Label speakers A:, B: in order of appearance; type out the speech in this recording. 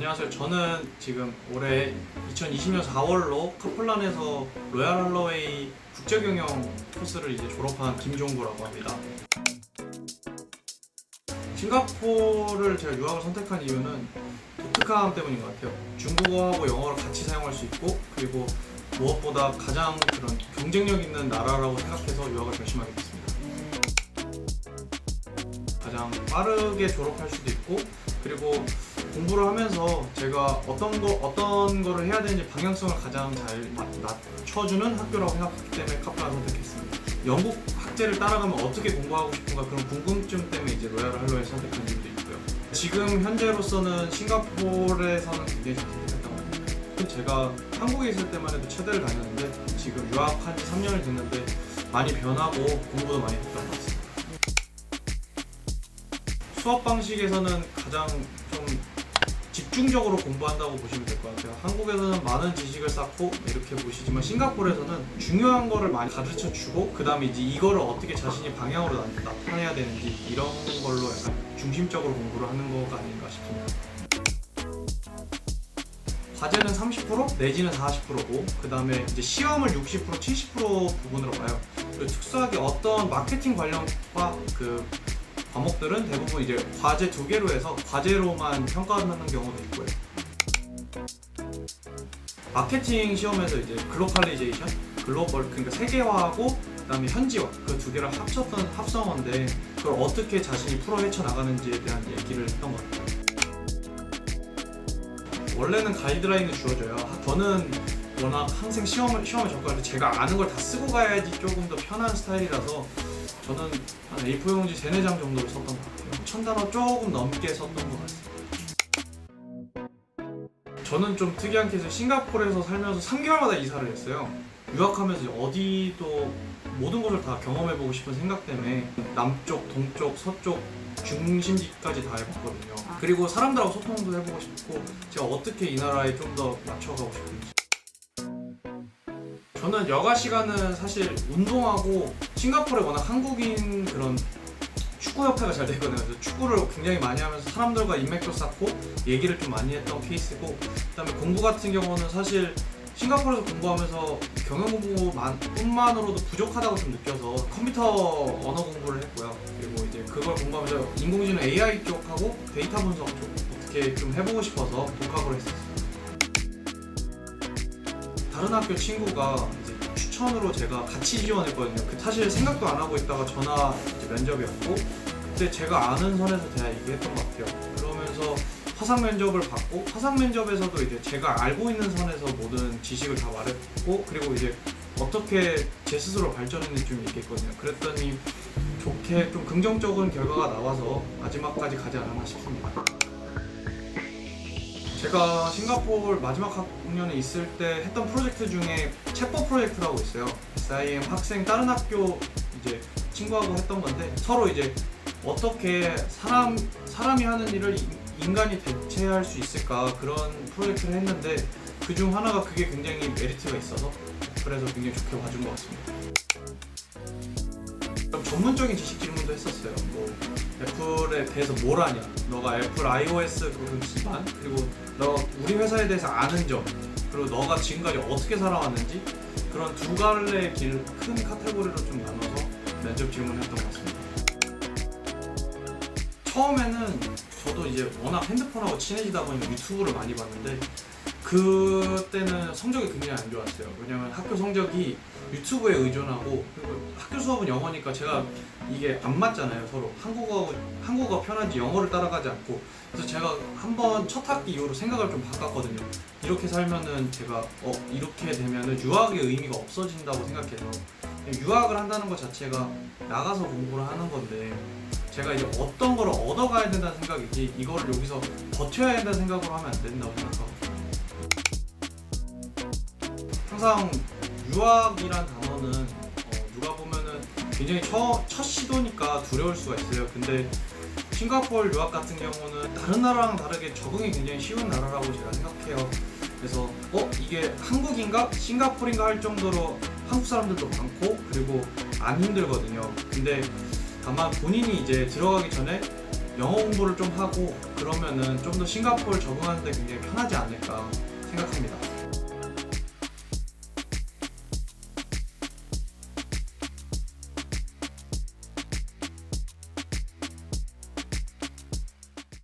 A: 안녕하세요. 저는 지금 올해 2020년 4월로 카플란에서 로얄 할로웨이 국제경영 코스를 이제 졸업한 김종구라고 합니다. 싱가포르를 제가 유학을 선택한 이유는 독특함 때문인 것 같아요. 중국어하고 영어를 같이 사용할 수 있고, 그리고 무엇보다 가장 그런 경쟁력 있는 나라라고 생각해서 유학을 결심하게 됐습니다. 가장 빠르게 졸업할 수도 있고, 그리고 공부를 하면서 제가 어떤 거를 해야 되는지 방향성을 가장 잘 낮춰주는 학교라고 생각했기 때문에 카플란을 선택했습니다. 영국 학제를 따라가면 어떻게 공부하고 싶은가, 그런 궁금증 때문에 이제 로얄 할로웨이를 선택한 이유도 있고요. 지금 현재로서는 싱가포르에서는 굉장히 잘 선택했던 것 같아요. 제가 한국에 있을 때만 해도 체대를 다녔는데 지금 유학한 지 3년이 됐는데 많이 변하고 공부도 많이 했던 것 같습니다. 수업 방식에서는 가장 좀 집중적으로 공부한다고 보시면 될 것 같아요. 한국에서는 많은 지식을 쌓고 이렇게 보시지만 싱가포르에서는 중요한 거를 많이 가르쳐 주고, 그 다음에 이제 이거를 어떻게 자신이 방향으로 나타내야 되는지 이런 걸로 약간 중심적으로 공부를 하는 거가 아닌가 싶습니다. 과제는 30% 내지는 40%고, 그 다음에 이제 시험을 60% 70% 부분으로 봐요. 그리고 특수하게 어떤 마케팅 관련과 그 과목들은 대부분 이제 과제 2개로 해서 과제로만 평가하는 경우도 있고요. 마케팅 시험에서 이제 글로컬리제이션, 글로벌, 그러니까 세계화하고 그다음에 현지화, 그 2개를 합쳤던 합성어인데, 그걸 어떻게 자신이 풀어 헤쳐 나가는지에 대한 얘기를 했던 것 같아요. 원래는 가이드라인을 주어져요. 저는 워낙 항상 시험에 접근할 때 제가 아는 걸 다 쓰고 가야지 조금 더 편한 스타일이라서 저는 한 A4 용지 3-4장 정도를 썼던 것 같아요. 1000단어 조금 넘게 썼던 것 같습니다. 저는 좀 특이한 케이스, 싱가포르에서 살면서 3개월마다 이사를 했어요. 유학하면서 어디도 모든 것을 다 경험해보고 싶은 생각 때문에 남쪽, 동쪽, 서쪽, 중심지까지 다 해봤거든요. 그리고 사람들하고 소통도 해보고 싶고, 제가 어떻게 이 나라에 좀 더 맞춰가고 싶은지. 저는 여가 시간은 사실 운동하고, 싱가포르에 워낙 한국인 그런 축구협회가 잘 되거든요. 그래서 축구를 굉장히 많이 하면서 사람들과 인맥도 쌓고 얘기를 좀 많이 했던 케이스고, 그다음에 공부 같은 경우는 사실 싱가포르에서 공부하면서 경영 공부만으로도 부족하다고 좀 느껴서 컴퓨터 언어 공부를 했고요. 그리고 이제 그걸 공부하면서 인공지능 AI 쪽하고 데이터 분석 쪽 어떻게 좀 해보고 싶어서 독학으로 했었어요. 다른 학교 친구가 이제 추천으로 제가 같이 지원했거든요. 사실 생각도 안 하고 있다가 전화 면접이었고, 그때 제가 아는 선에서 대학 얘기했던 것 같아요. 그러면서 화상 면접을 받고, 화상 면접에서도 이제 제가 알고 있는 선에서 모든 지식을 다 말했고, 그리고 이제 어떻게 제 스스로 발전했는지 좀 얘기했거든요. 그랬더니 좋게 좀 긍정적인 결과가 나와서 마지막까지 가지 않았나 싶습니다. 제가 싱가포르 마지막 학년에 있을 때 했던 프로젝트 중에 챗봇 프로젝트라고 있어요. SIM 학생 다른 학교 이제 친구하고 했던 건데, 서로 이제 어떻게 사람이 하는 일을 인간이 대체할 수 있을까, 그런 프로젝트를 했는데 그 중 하나가 그게 굉장히 메리트가 있어서, 그래서 굉장히 좋게 봐준 것 같습니다. 전문적인 지식 질문도 했었어요. 뭐 애플에 대해서 뭘 아냐, 너가 애플 iOS 그 기반, 그리고 너 우리 회사에 대해서 아는 점, 그리고 너가 지금까지 어떻게 살아왔는지, 그런 두 갈래의 큰 카테고리로 좀 나눠서 면접 질문을 했던 것 같습니다. 처음에는 저도 이제 워낙 핸드폰하고 친해지다 보니 유튜브를 많이 봤는데, 그때는 성적이 굉장히 안 좋았어요. 왜냐면 학교 성적이 유튜브에 의존하고, 그리고 학교 수업은 영어니까 제가 이게 안 맞잖아요, 서로. 한국어가 편한지 영어를 따라가지 않고. 그래서 제가 한번 첫 학기 이후로 생각을 좀 바꿨거든요. 이렇게 살면은 제가 이렇게 되면은 유학의 의미가 없어진다고 생각해서, 유학을 한다는 것 자체가 나가서 공부를 하는 건데, 제가 이제 어떤 걸 얻어가야 된다는 생각이지 이거를 여기서 버텨야 된다는 생각으로 하면 안 된다고 생각하거든요. 항상 유학이란 단어는 누가 보면은 굉장히 첫 시도니까 두려울 수가 있어요. 근데 싱가포르 유학 같은 경우는 다른 나라랑 다르게 적응이 굉장히 쉬운 나라라고 제가 생각해요. 그래서 이게 한국인가 싱가포르인가 할 정도로 한국 사람들도 많고, 그리고 안 힘들거든요. 근데 다만 본인이 이제 들어가기 전에 영어 공부를 좀 하고 그러면은 좀 더 싱가포르 적응하는데 굉장히 편하지 않을까 생각합니다.